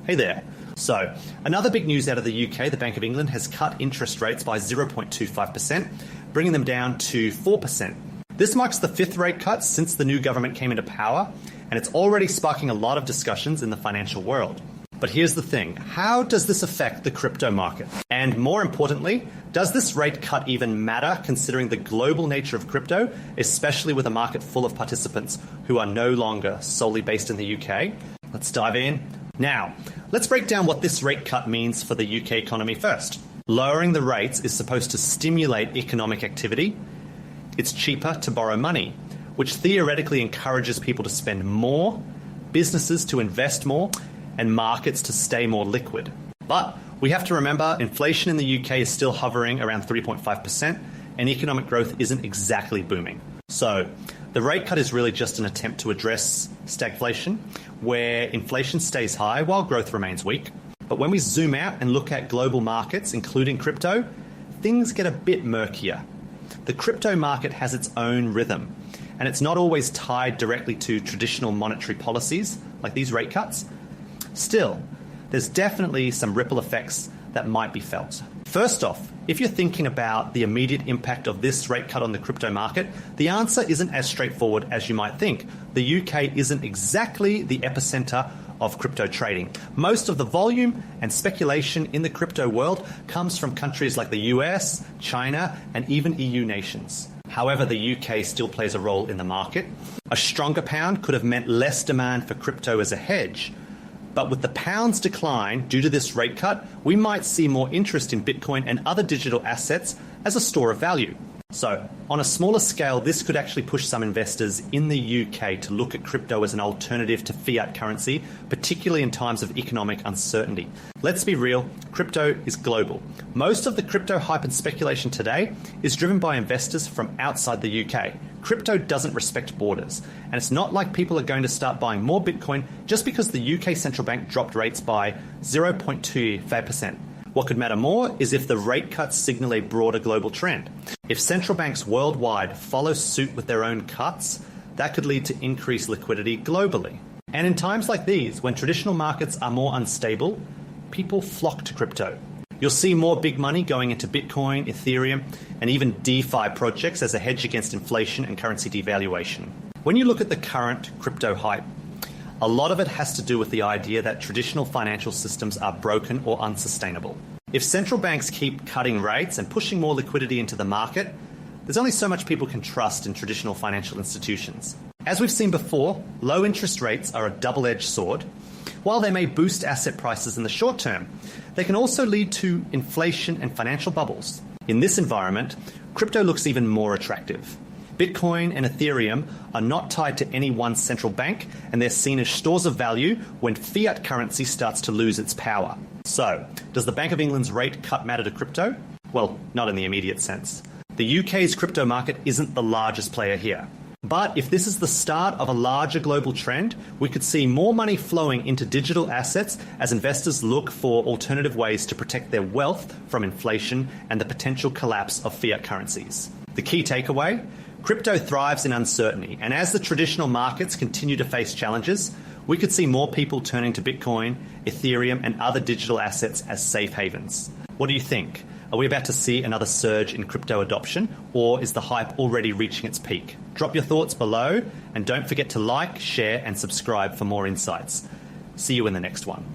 Hey there. So, another big news out of the UK, the Bank of England has cut interest rates by 0.25%, bringing them down to 4%. This marks the fifth rate cut since the new government came into power, and it's already sparking a lot of discussions in the financial world. But here's the thing, how does this affect the crypto market? And more importantly, does this rate cut even matter considering the global nature of crypto, especially with a market full of participants who are no longer solely based in the UK? Let's dive in. Now, let's break down what this rate cut means for the UK economy first. Lowering the rates is supposed to stimulate economic activity. It's cheaper to borrow money, which theoretically encourages people to spend more, businesses to invest more, and markets to stay more liquid. But we have to remember inflation in the UK is still hovering around 3.5%, and economic growth isn't exactly booming. So the rate cut is really just an attempt to address stagflation, where inflation stays high while growth remains weak. But when we zoom out and look at global markets, including crypto, things get a bit murkier. The crypto market has its own rhythm, and it's not always tied directly to traditional monetary policies like these rate cuts. Still, there's definitely some ripple effects that might be felt. First off, if you're thinking about the immediate impact of this rate cut on the crypto market, the answer isn't as straightforward as you might think. The UK isn't exactly the epicenter of crypto trading. Most of the volume and speculation in the crypto world comes from countries like the US, China, and even EU nations. However, the UK still plays a role in the market. A stronger pound could have meant less demand for crypto as a hedge. But with the pound's decline due to this rate cut, we might see more interest in Bitcoin and other digital assets as a store of value. So, on a smaller scale, this could actually push some investors in the UK to look at crypto as an alternative to fiat currency, particularly in times of economic uncertainty. Let's be real, crypto is global. Most of the crypto hype and speculation today is driven by investors from outside the UK. Crypto doesn't respect borders, and it's not like people are going to start buying more Bitcoin just because the UK central bank dropped rates by 0.25%. What could matter more is if the rate cuts signal a broader global trend. If central banks worldwide follow suit with their own cuts, that could lead to increased liquidity globally. And in times like these, when traditional markets are more unstable, people flock to crypto. You'll see more big money going into Bitcoin, Ethereum, and even DeFi projects as a hedge against inflation and currency devaluation. When you look at the current crypto hype, a lot of it has to do with the idea that traditional financial systems are broken or unsustainable. If central banks keep cutting rates and pushing more liquidity into the market, there's only so much people can trust in traditional financial institutions. As we've seen before, low interest rates are a double-edged sword. While they may boost asset prices in the short term, they can also lead to inflation and financial bubbles. In this environment, crypto looks even more attractive. Bitcoin and Ethereum are not tied to any one central bank, and they're seen as stores of value when fiat currency starts to lose its power. So, does the Bank of England's rate cut matter to crypto? Well, not in the immediate sense. The UK's crypto market isn't the largest player here. But if this is the start of a larger global trend, we could see more money flowing into digital assets as investors look for alternative ways to protect their wealth from inflation and the potential collapse of fiat currencies. The key takeaway? Crypto thrives in uncertainty, and as the traditional markets continue to face challenges, we could see more people turning to Bitcoin, Ethereum, and other digital assets as safe havens. What do you think? Are we about to see another surge in crypto adoption, or is the hype already reaching its peak? Drop your thoughts below, and don't forget to like, share, and subscribe for more insights. See you in the next one.